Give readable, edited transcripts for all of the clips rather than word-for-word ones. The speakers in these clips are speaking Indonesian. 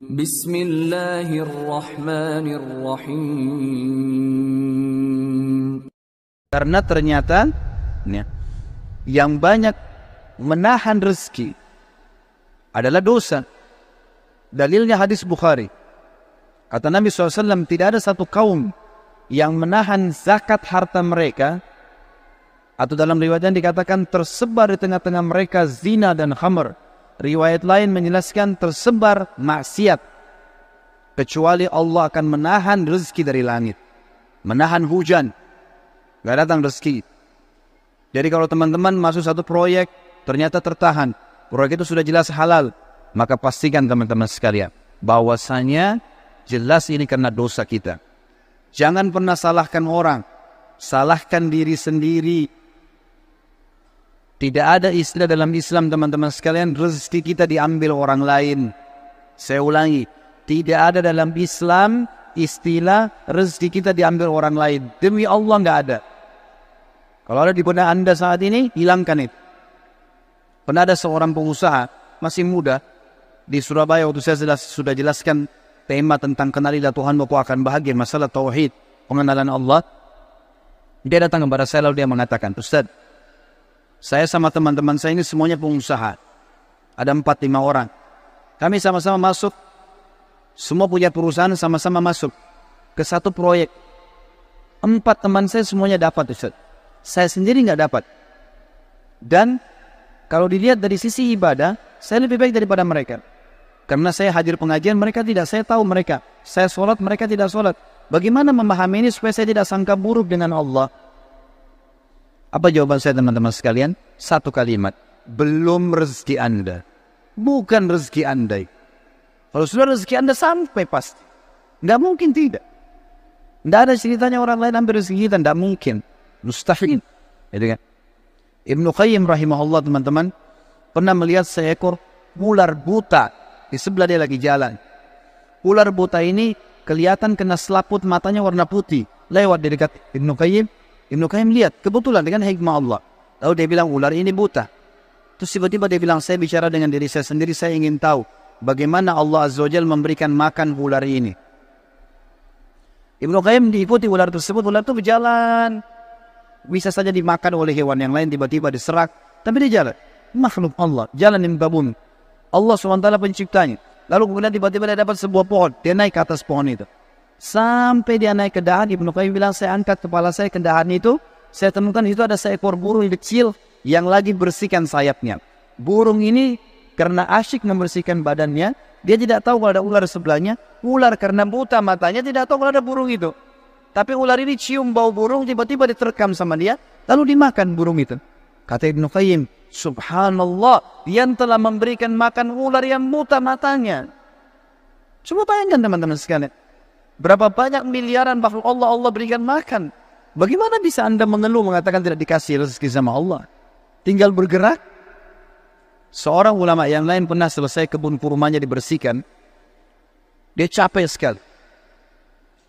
Bismillahirrahmanirrahim. Karena ternyata yang banyak menahan rezeki adalah dosa. Dalilnya hadis Bukhari. Kata Nabi SAW, tidak ada satu kaum yang menahan zakat harta mereka, atau dalam riwayat yang dikatakan tersebar di tengah-tengah mereka zina dan khamr. Riwayat lain menjelaskan tersebar maksiat, kecuali Allah akan menahan rezeki dari langit, menahan hujan, gak datang rezeki. Jadi kalau teman-teman masuk satu proyek ternyata tertahan, proyek itu sudah jelas halal, maka pastikan teman-teman sekalian bahwasanya jelas ini karena dosa kita. Jangan pernah salahkan orang, salahkan diri sendiri. Tidak ada istilah dalam Islam teman-teman sekalian rezeki kita diambil orang lain. Saya ulangi, tidak ada dalam Islam istilah rezeki kita diambil orang lain. Demi Allah nggak ada. Kalau ada di benak Anda saat ini, hilangkan itu. Pernah ada seorang pengusaha masih muda di Surabaya, waktu saya sudah jelaskan tema tentang kenalilah Tuhan maka akan bahagia, masalah tauhid, pengenalan Allah. Dia datang kepada saya lalu dia mengatakan, Ustaz, saya sama teman-teman saya ini semuanya pengusaha. Ada 4-5 orang. Kami sama-sama masuk, semua punya perusahaan, sama-sama masuk ke satu proyek. 4 teman saya semuanya dapat, Ustaz. Saya sendiri nggak dapat. Dan kalau dilihat dari sisi ibadah, saya lebih baik daripada mereka. Karena saya hadir pengajian, mereka tidak. Saya tahu mereka. Saya sholat, mereka tidak sholat. Bagaimana memahami ini supaya saya tidak sangka buruk dengan Allah? Apa jawaban saya teman-teman sekalian? Satu kalimat. Belum rezeki Anda. Bukan rezeki Anda. Kalau sudah rezeki Anda sampai pasti. Nggak mungkin tidak. Nggak ada ceritanya orang lain ambil rezeki kita. Nggak mungkin. Mustahil. Gitu kan? Ibnu Qayyim rahimahullah teman-teman pernah melihat seekor ular buta. Di sebelah dia lagi jalan. Ular buta ini kelihatan kena selaput matanya warna putih. Lewat di dekat Ibnu Qayyim. Ibnu Qayyim lihat, kebetulan dengan hikmah Allah. Lalu dia bilang, ular ini buta. Terus tiba-tiba dia bilang, saya bicara dengan diri saya sendiri, saya ingin tahu bagaimana Allah Azza wa Jalla memberikan makan ular ini. Ibnu Qayyim diikuti ular tersebut, ular itu berjalan. Bisa saja dimakan oleh hewan yang lain, tiba-tiba diserak. Tapi dia jalan. Makhluk Allah, jalan di muka bumi. Allah SWT penciptanya. Lalu kemudian tiba-tiba dia dapat sebuah pohon. Dia naik ke atas pohon itu. Sampai dia naik ke dahan, Ibnu Qayyim bilang, saya angkat kepala saya ke dahan itu. Saya temukan itu ada seekor burung kecil yang lagi bersihkan sayapnya. Burung ini karena asyik membersihkan badannya, dia tidak tahu kalau ada ular sebelahnya. Ular karena buta matanya tidak tahu kalau ada burung itu. Tapi ular ini cium bau burung, tiba-tiba diterkam sama dia, lalu dimakan burung itu. Kata Ibnu Qayyim, subhanallah, yang telah memberikan makan ular yang buta matanya. Coba bayangkan teman-teman sekalian. Berapa banyak miliaran makhluk Allah berikan makan. Bagaimana bisa Anda mengeluh mengatakan tidak dikasih rezeki sama Allah? Tinggal bergerak. Seorang ulama yang lain pernah selesai kebun kurmanya dibersihkan. Dia capek sekali.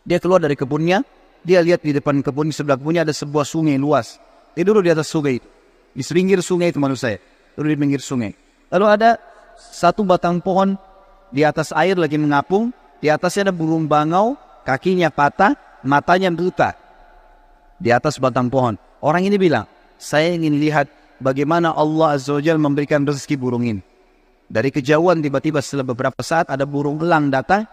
Dia keluar dari kebunnya. Dia lihat di depan kebun, di sebelah kebunnya ada sebuah sungai luas. Dia duduk di atas sungai itu. Di pinggir sungai itu maksud saya. Duduk di pinggir sungai. Lalu ada satu batang pohon di atas air lagi mengapung. Di atasnya ada burung bangau, kakinya patah, matanya buta. Di atas batang pohon. Orang ini bilang, saya ingin lihat bagaimana Allah Azza wa Jalla memberikan rezeki burung ini. Dari kejauhan tiba-tiba setelah beberapa saat ada burung elang datang,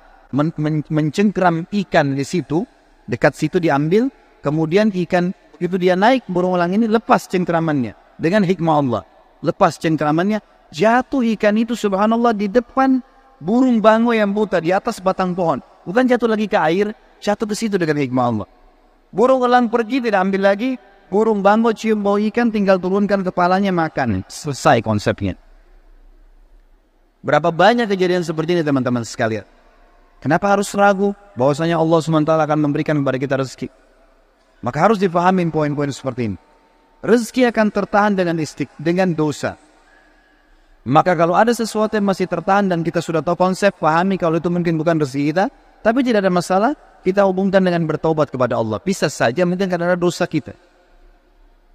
mencengkram ikan di situ, dekat situ diambil, kemudian ikan itu dia naik, burung elang ini lepas cengkramannya. Dengan hikmah Allah. Lepas cengkramannya, jatuh ikan itu subhanallah di depan burung bangau yang buta di atas batang pohon. Bukan jatuh lagi ke air, jatuh ke situ dengan hikmah Allah. Burung elang pergi, tidak ambil lagi. Burung bangau cium bau ikan, tinggal turunkan kepalanya makan. Selesai konsepnya. Berapa banyak kejadian seperti ini teman-teman sekalian. Kenapa harus ragu bahwasanya Allah SWT akan memberikan kepada kita rezeki? Maka harus dipahami poin-poin seperti ini. Rezeki akan tertahan dengan dosa. Maka kalau ada sesuatu yang masih tertahan dan kita sudah tahu konsep, pahami kalau itu mungkin bukan rezeki kita, tapi tidak ada masalah, kita hubungkan dengan bertaubat kepada Allah. Bisa saja mungkin karena ada dosa kita.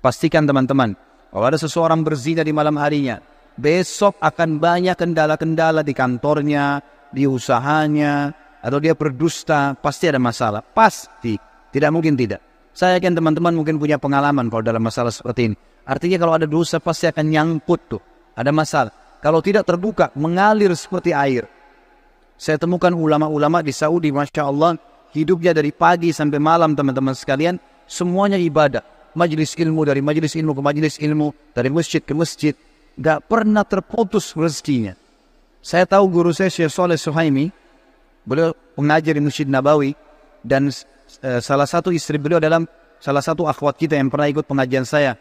Pastikan teman-teman, kalau ada seseorang berzina di malam harinya, besok akan banyak kendala-kendala di kantornya, di usahanya, atau dia berdusta, pasti ada masalah. Pasti. Tidak mungkin tidak. Saya yakin teman-teman mungkin punya pengalaman kalau dalam masalah seperti ini. Artinya kalau ada dosa pasti akan nyangkut tuh. Ada masalah. Kalau tidak terbuka, mengalir seperti air. Saya temukan ulama-ulama di Saudi, Masya Allah, hidupnya dari pagi sampai malam teman-teman sekalian, semuanya ibadah. Majelis ilmu, dari majelis ilmu ke majelis ilmu, dari masjid ke masjid. Gak pernah terputus rezekinya. Saya tahu guru saya, Syekh Saleh Suhaimi, beliau pengajar di Masjid Nabawi, dan salah satu istri beliau dalam salah satu akhwat kita yang pernah ikut pengajian saya,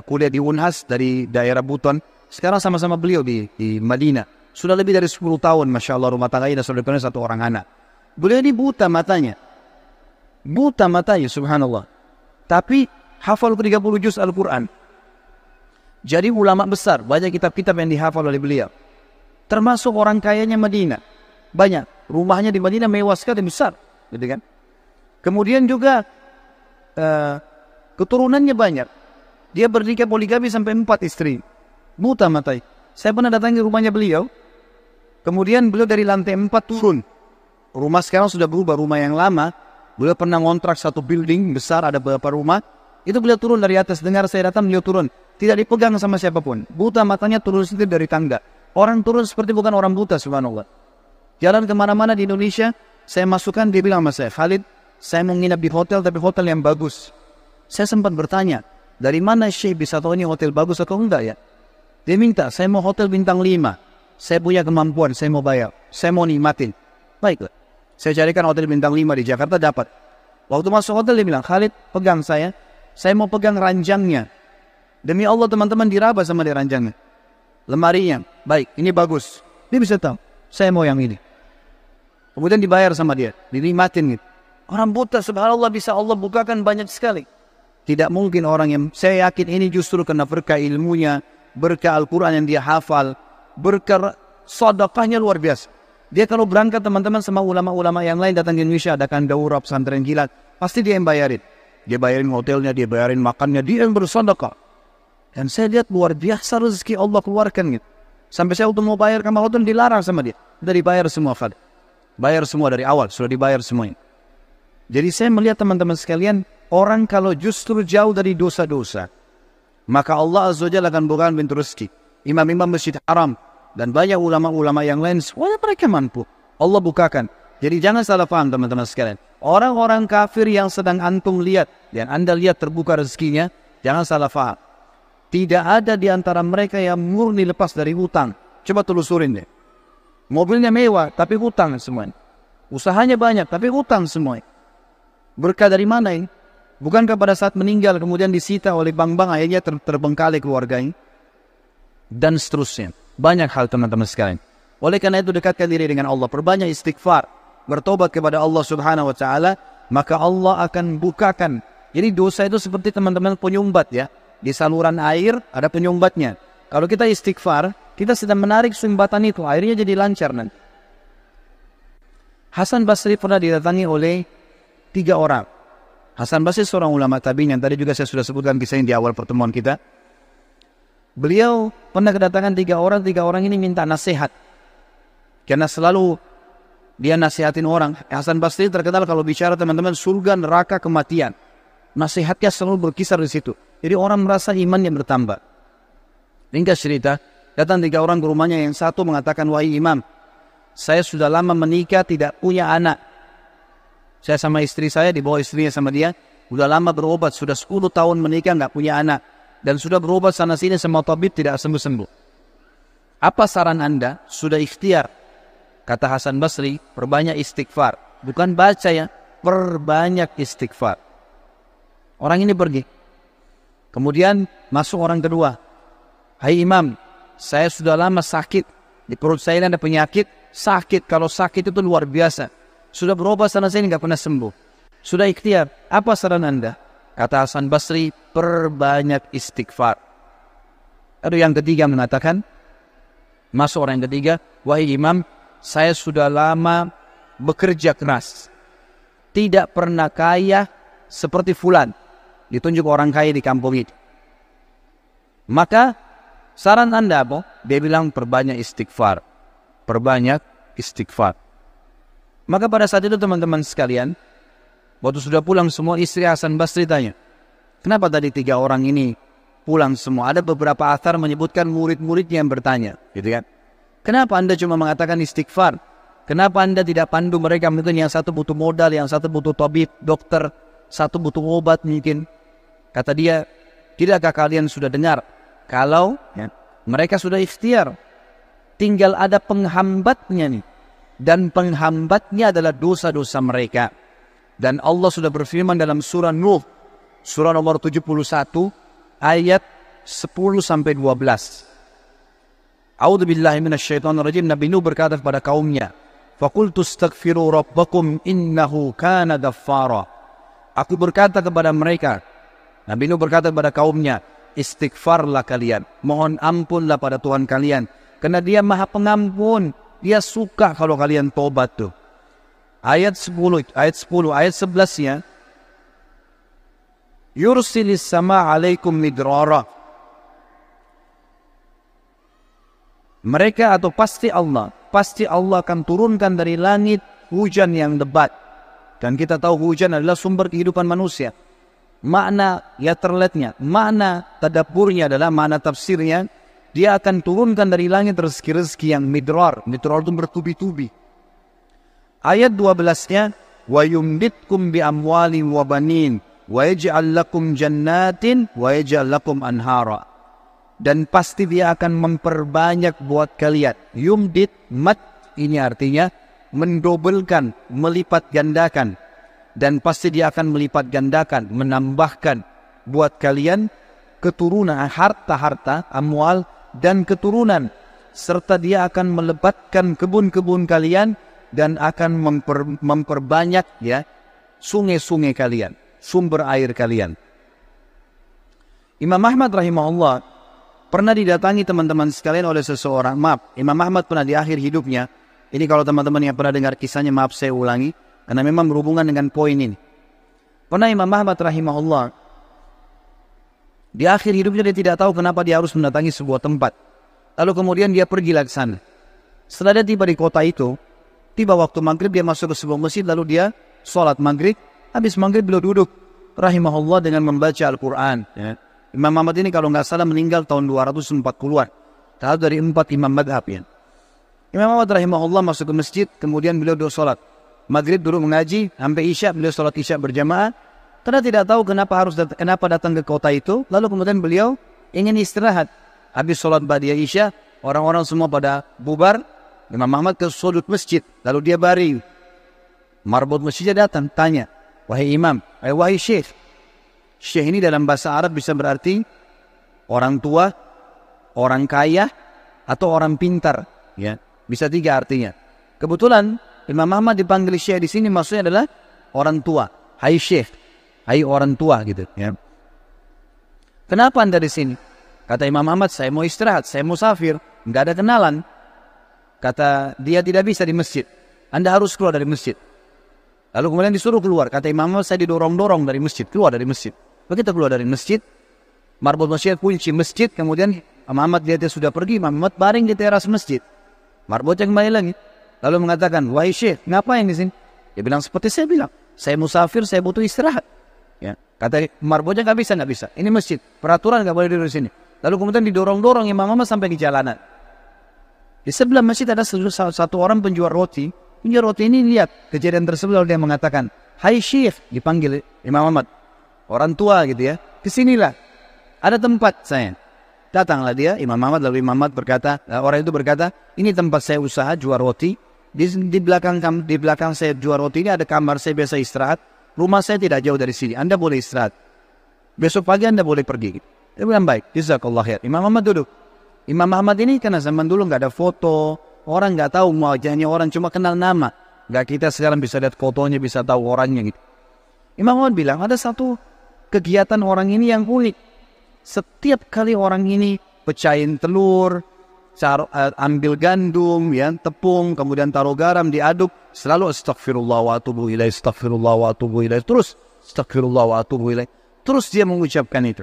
kuliah di Unhas dari daerah Buton. Sekarang sama-sama beliau di Madinah. Sudah lebih dari 10 tahun, Masya Allah, rumah tangganya sudah punya 1 orang anak. Beliau ini buta matanya. Buta matanya, subhanallah. Tapi hafal 30 juz Al-Quran. Jadi ulama besar, banyak kitab-kitab yang dihafal oleh beliau. Termasuk orang kayanya Madinah. Banyak. Rumahnya di Madinah mewah sekali, besar. Gitu kan? Kemudian juga keturunannya banyak. Dia bernikah poligami sampai 4 istri. Buta matanya. Saya pernah datangi rumahnya beliau. Kemudian beliau dari lantai 4 turun. Rumah sekarang sudah berubah, rumah yang lama. Beliau pernah ngontrak satu building besar, ada beberapa rumah. Itu beliau turun dari atas. Dengar saya datang, beliau turun. Tidak dipegang sama siapapun. Buta matanya turun sendiri dari tangga. Orang turun seperti bukan orang buta, subhanallah. Jalan kemana-mana di Indonesia, saya masukkan, dia bilang sama saya, Khalid, saya mau nginap di hotel, tapi hotel yang bagus. Saya sempat bertanya, dari mana Syekh bisa tahu ini hotel bagus atau enggak ya? Dia minta, saya mau hotel bintang 5. Saya punya kemampuan, saya mau bayar. Saya mau nikmatin. Baiklah. Saya carikan hotel bintang 5 di Jakarta, dapat. Waktu masuk hotel dia bilang, Khalid, pegang saya mau pegang ranjangnya. Demi Allah teman-teman, diraba sama dia ranjangnya. Lemarinya, baik, ini bagus. Dia bisa tahu, saya mau yang ini. Kemudian dibayar sama dia, dinikmatin gitu. Orang buta, subhanallah, bisa Allah bukakan banyak sekali. Tidak mungkin orang yang, saya yakin ini justru karena berkah ilmunya, berkah Al-Quran yang dia hafal, berkah sedekahnya luar biasa. Dia kalau berangkat teman-teman sama ulama-ulama yang lain datang ke Indonesia, adakan daurah pesantren kilat, pasti dia yang bayarin. Dia bayarin hotelnya, dia bayarin makannya, dia yang bersedekah. Dan saya lihat luar biasa rezeki Allah keluarkan gitu. Sampai saya waktu mau bayar kamar hotel dilarang sama dia. Sudah dibayar semua, Fad. Bayar semua dari awal, sudah dibayar semuanya. Jadi saya melihat teman-teman sekalian, orang kalau justru jauh dari dosa-dosa, maka Allah Azza wa Jalla akan bukakan pintu rezeki. Imam-imam Masjid Haram dan banyak ulama-ulama yang lain, semuanya mereka mampu. Allah bukakan. Jadi jangan salah paham teman-teman sekalian. Orang-orang kafir yang sedang antum lihat, dan anda lihat terbuka rezekinya, jangan salah paham. Tidak ada di antara mereka yang murni lepas dari hutang. Coba telusurin deh. Mobilnya mewah, tapi hutang semuanya. Usahanya banyak, tapi hutang semuanya. Berkah dari mana ini? Bukankah pada saat meninggal kemudian disita oleh bank-bank, akhirnya terbengkalai keluarganya? Dan seterusnya. Banyak hal teman-teman sekalian. Oleh karena itu dekatkan diri dengan Allah. Perbanyak istighfar. Bertobat kepada Allah subhanahu wa ta'ala. Maka Allah akan bukakan. Jadi dosa itu seperti teman-teman penyumbat ya. Di saluran air ada penyumbatnya. Kalau kita istighfar, kita sedang menarik sumbatan itu. Airnya jadi lancar nanti. Hasan Basri pernah didatangi oleh 3 orang. Hasan Basri seorang ulama tabi'in yang tadi juga saya sudah sebutkan kisahnya di awal pertemuan kita. Beliau pernah kedatangan 3 orang. 3 orang ini minta nasihat. Karena selalu dia nasihatin orang. Hasan Basri terkenal kalau bicara teman-teman surga, neraka, kematian. Nasihatnya selalu berkisar di situ. Jadi orang merasa imannya bertambah. Ringkas cerita, datang 3 orang ke rumahnya. Yang satu mengatakan, wahai imam, saya sudah lama menikah tidak punya anak. Saya sama istri saya, dibawa istrinya sama dia. Sudah lama berobat, sudah 10 tahun menikah nggak punya anak. Dan sudah berobat sana sini sama tabib tidak sembuh-sembuh. Apa saran anda? Sudah ikhtiar. Kata Hasan Basri, perbanyak istighfar. Bukan baca ya, perbanyak istighfar. Orang ini pergi. Kemudian masuk orang kedua. Hai imam, saya sudah lama sakit. Di perut saya ada penyakit. Sakit, kalau sakit itu luar biasa. Sudah berobat sana sini nggak pernah sembuh. Sudah ikhtiar. Apa saran anda? Kata Hasan Basri, perbanyak istighfar. Lalu yang ketiga mengatakan, masuk orang yang ketiga, wahai imam, saya sudah lama bekerja keras. Tidak pernah kaya seperti fulan. Ditunjuk orang kaya di kampung itu. Maka saran anda apa? Dia bilang perbanyak istighfar. Perbanyak istighfar. Maka pada saat itu teman-teman sekalian, waktu sudah pulang semua, istri Hasan Basri tanya, kenapa tadi 3 orang ini pulang semua? Ada beberapa athar menyebutkan murid-muridnya yang bertanya, gitu kan? Kenapa Anda cuma mengatakan istighfar? Kenapa Anda tidak pandu mereka? Mungkin yang satu butuh modal, yang satu butuh tabib, dokter, satu butuh obat mungkin. Kata dia, tidakkah kalian sudah dengar kalau mereka sudah ikhtiar, tinggal ada penghambatnya nih. Dan penghambatnya adalah dosa-dosa mereka. Dan Allah sudah berfirman dalam surah Nuh, surah nomor 71, ayat 10-12. A'udzubillahi minasyaitonirrajim. Nabi Nuh berkata kepada kaumnya, "Faqultu astaghfiru rabbakum innahu kana ghaffara." Aku berkata kepada mereka, Nabi Nuh berkata kepada kaumnya, istighfarlah kalian, mohon ampunlah pada Tuhan kalian, karena Dia Maha Pengampun. Dia suka kalau kalian tobat tuh. Ayat 10, ayat 11-nya, yursilis sama alaikum midrara. Mereka atau pasti Allah akan turunkan dari langit hujan yang lebat. Dan kita tahu hujan adalah sumber kehidupan manusia. Makna terletnya, makna tadaburnya adalah, makna tafsirnya, Dia akan turunkan dari langit rezeki-rezeki yang midrar. Midrar itu bertubi-tubi. Ayat 12-nya, wa yumditkum bi amwalin wa banin wa yaj'al lakum jannatin wa yaj'al lakum anhara. Dan pasti Dia akan memperbanyak buat kalian. Yumdit, mat, ini artinya mendobelkan, melipat gandakan. Dan pasti Dia akan melipat gandakan, menambahkan buat kalian keturunan, harta-harta, amwal, dan keturunan. Serta Dia akan melebatkan kebun-kebun kalian dan akan memperbanyak sungai-sungai kalian, sumber air kalian. Imam Ahmad rahimahullah pernah didatangi teman-teman sekalian oleh seseorang. Maaf, Imam Ahmad pernah di akhir hidupnya, ini kalau teman-teman yang pernah dengar kisahnya, maaf saya ulangi, karena memang berhubungan dengan poin ini. Pernah Imam Ahmad rahimahullah di akhir hidupnya dia tidak tahu kenapa dia harus mendatangi sebuah tempat. Lalu kemudian dia pergi ke sana. Setelah dia tiba di kota itu, tiba waktu maghrib dia masuk ke sebuah masjid, lalu dia sholat maghrib. Habis maghrib beliau duduk rahimahullah dengan membaca Al-Quran. Imam Ahmad ini kalau nggak salah meninggal tahun 240-an. Tahu dari 4 imam madhab ya. Imam Ahmad rahimahullah masuk ke masjid, kemudian beliau duduk sholat. Maghrib duduk mengaji, sampai isya beliau sholat isya berjamaah. Karena tidak tahu kenapa datang ke kota itu. Lalu kemudian beliau ingin istirahat. Habis sholat ba'diyah isya, orang-orang semua pada bubar. Imam Ahmad ke sudut masjid. Lalu dia baring. Marbot masjidnya datang, tanya, wahai imam, wahai syekh. Syekh ini dalam bahasa Arab bisa berarti orang tua, orang kaya, atau orang pintar. Ya, bisa 3 artinya. Kebetulan Imam Ahmad dipanggil syekh di sini maksudnya adalah orang tua. Hai syekh, hai orang tua gitu. Ya. Kenapa Anda di sini? Kata Imam Ahmad, saya mau istirahat, saya musafir, nggak ada kenalan. Kata dia, tidak bisa di masjid. Anda harus keluar dari masjid. Lalu kemudian disuruh keluar. Kata Imam Ahmad, saya didorong-dorong dari masjid, keluar dari masjid. Begitu keluar dari masjid, marbot masjid, kunci masjid, kemudian Imam Ahmad lihat dia sudah pergi, Imam Ahmad baring di teras masjid. Marbotnya kembali lagi. Lalu mengatakan, wahai syekh, ngapain di sini? Dia bilang seperti saya bilang, saya musafir, saya butuh istirahat. Ya, kata marbotnya nggak bisa. Ini masjid, peraturan nggak boleh duduk di sini. Lalu kemudian didorong-dorong Imam Ahmad sampai di jalanan. Di sebelah masjid ada satu orang penjual roti. Penjual roti ini lihat kejadian tersebut, lalu dia mengatakan, hai syekh, dipanggil Imam Ahmad, orang tua gitu ya, kesinilah, ada tempat saya. Datanglah dia, Imam Ahmad, lalu Imam Ahmad berkata, orang itu berkata, ini tempat saya usaha jual roti. Di belakang saya jual roti ini ada kamar saya biasa istirahat. Rumah saya tidak jauh dari sini. Anda boleh istirahat. Besok pagi Anda boleh pergi. Dia bilang baik. Jazakallah khair. Imam Ahmad duduk. Imam Ahmad ini karena zaman dulu nggak ada foto, orang nggak tahu wajahnya, orang cuma kenal nama. Nggak kita sekarang bisa lihat fotonya, bisa tahu orangnya gitu. Imam Ahmad bilang ada satu kegiatan orang ini yang unik. Setiap kali orang ini pecahin telur, ambil gandum, ya, tepung, kemudian taruh garam, diaduk, selalu astagfirullah wa atubu ilaih, astagfirullah wa atubu ilaih, terus astagfirullah wa atubu ilaih, terus dia mengucapkan itu.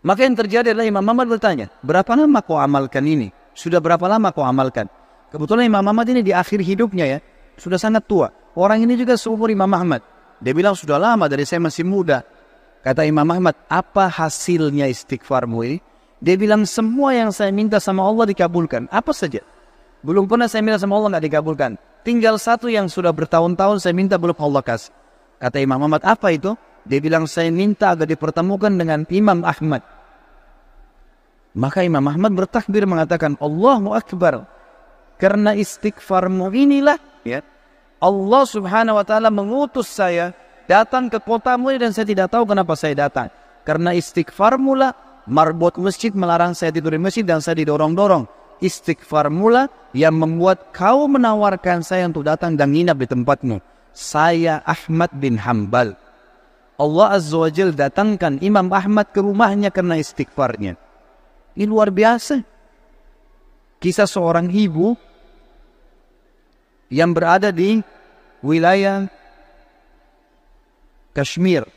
Maka yang terjadi adalah Imam Ahmad bertanya, berapa lama kau amalkan ini? Sudah berapa lama kau amalkan? Kebetulan Imam Ahmad ini di akhir hidupnya ya, sudah sangat tua. Orang ini juga seumur Imam Ahmad. Dia bilang, sudah lama dari saya masih muda. Kata Imam Ahmad, apa hasilnya istighfarmu ini? Dia bilang, semua yang saya minta sama Allah dikabulkan. Apa saja. Belum pernah saya minta sama Allah nggak dikabulkan. Tinggal satu yang sudah bertahun-tahun saya minta belum Allah kasih. Kata Imam Ahmad, apa itu? Dia bilang, saya minta agar dipertemukan dengan Imam Ahmad. Maka Imam Ahmad bertakbir mengatakan, Allahu Akbar. Karena istighfarmu inilah, ya, Allah subhanahu wa ta'ala mengutus saya datang ke kotamu dan saya tidak tahu kenapa saya datang. Karena istighfarmu lah, marbot masjid melarang saya tidur di masjid dan saya didorong-dorong. Istighfarmu lah yang membuat kau menawarkan saya untuk datang dan nginap di tempatmu. Saya Ahmad bin Hanbal. Allah Azza wa Jal datangkan Imam Ahmad ke rumahnya karena istighfarnya. Ini luar biasa. Kisah seorang ibu yang berada di wilayah Kashmir.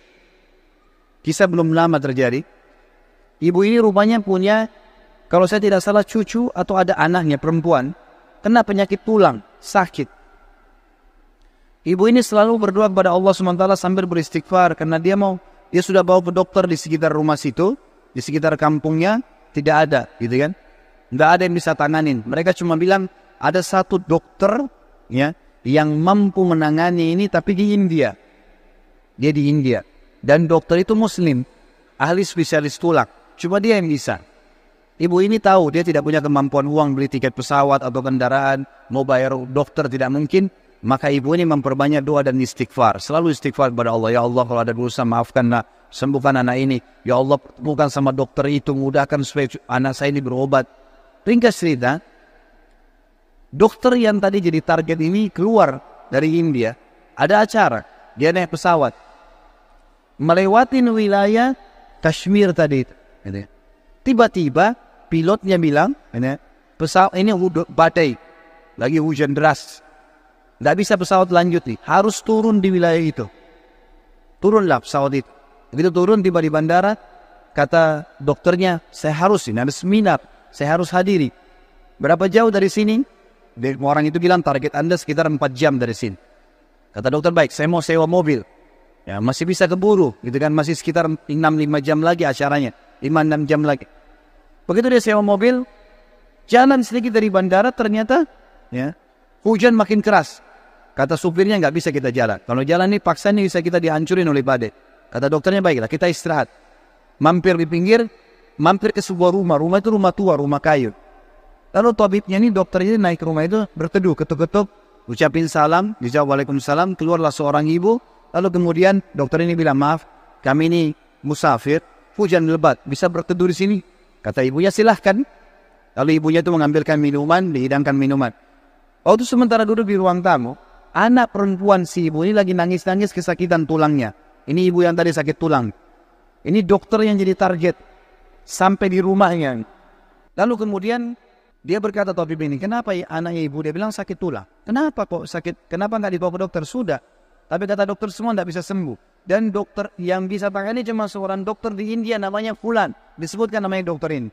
Kisah belum lama terjadi. Ibu ini rupanya punya, kalau saya tidak salah, cucu atau ada anaknya perempuan kena penyakit tulang, sakit. Ibu ini selalu berdoa kepada Allah SWT sambil beristighfar karena dia sudah bawa ke dokter di sekitar rumah situ, di sekitar kampungnya tidak ada, gitu kan? Nggak ada yang bisa tanganin. Mereka cuma bilang ada satu dokter ya yang mampu menangani ini, tapi di India. Dia di India. Dan dokter itu Muslim, ahli spesialis tulang. Cuma dia yang bisa. Ibu ini tahu dia tidak punya kemampuan uang beli tiket pesawat atau kendaraan, mau bayar dokter tidak mungkin. Maka ibu ini memperbanyak doa dan istighfar. Selalu istighfar kepada Allah. Ya Allah, kalau ada dosa maafkanlah, sembuhkan anak ini. Ya Allah, bukan sama dokter itu, mudahkan supaya anak saya ini berobat. Ringkas cerita, dokter yang tadi jadi target ini keluar dari India. Ada acara, dia naik pesawat melewati wilayah Kashmir tadi. Tiba-tiba pilotnya bilang, pesawat ini badai, lagi hujan deras, nggak bisa pesawat lanjut nih, harus turun di wilayah itu. Turunlah pesawat itu. Begitu turun, tiba di bandara, kata dokternya, saya harus ini ada seminar, saya harus hadiri. Berapa jauh dari sini? Orang itu bilang target Anda sekitar 4 jam dari sini. Kata dokter, baik, saya mau sewa mobil. Ya, masih bisa keburu, gitu kan, masih sekitar 6-5 jam lagi acaranya, 5-6 jam lagi. Begitu dia sewa mobil, jalan sedikit dari bandara, ternyata ya, hujan makin keras. Kata supirnya, nggak bisa kita jalan. Kalau jalan ini paksa ini bisa kita dihancurin oleh badai. Kata dokternya, baiklah kita istirahat. Mampir di pinggir, mampir ke sebuah rumah. Rumah itu rumah tua, rumah kayu. Lalu tabibnya ini, dokter ini naik ke rumah itu, berteduh, ketuk-ketuk, ucapin salam, dijawab waalaikumsalam, keluarlah seorang ibu. Lalu kemudian dokter ini bilang, maaf, kami ini musafir, hujan lebat, bisa berteduh di sini? Kata ibunya, silahkan. Lalu ibunya itu mengambilkan minuman, dihidangkan minuman. Waktu sementara duduk di ruang tamu, anak perempuan si ibu ini lagi nangis-nangis kesakitan tulangnya. Ini ibu yang tadi sakit tulang. Ini dokter yang jadi target. Sampai di rumahnya. Lalu kemudian dia berkata, tabib ini, kenapa ya anaknya ibu? Dia bilang sakit tulang. Kenapa kok sakit? Kenapa nggak dibawa ke dokter? Sudah. Tapi kata dokter semua nggak bisa sembuh. Dan dokter yang bisa tangani cuma seorang dokter di India namanya Fulan. Disebutkan namanya dokter ini.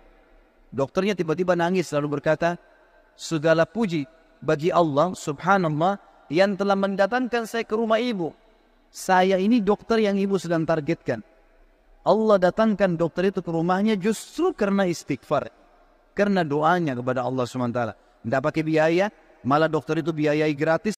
Dokternya tiba-tiba nangis lalu berkata, segala puji bagi Allah subhanallah yang telah mendatangkan saya ke rumah ibu. Saya ini dokter yang ibu sedang targetkan. Allah datangkan dokter itu ke rumahnya justru karena istighfar. Karena doanya kepada Allah SWT. Tidak pakai biaya, malah dokter itu biayai gratis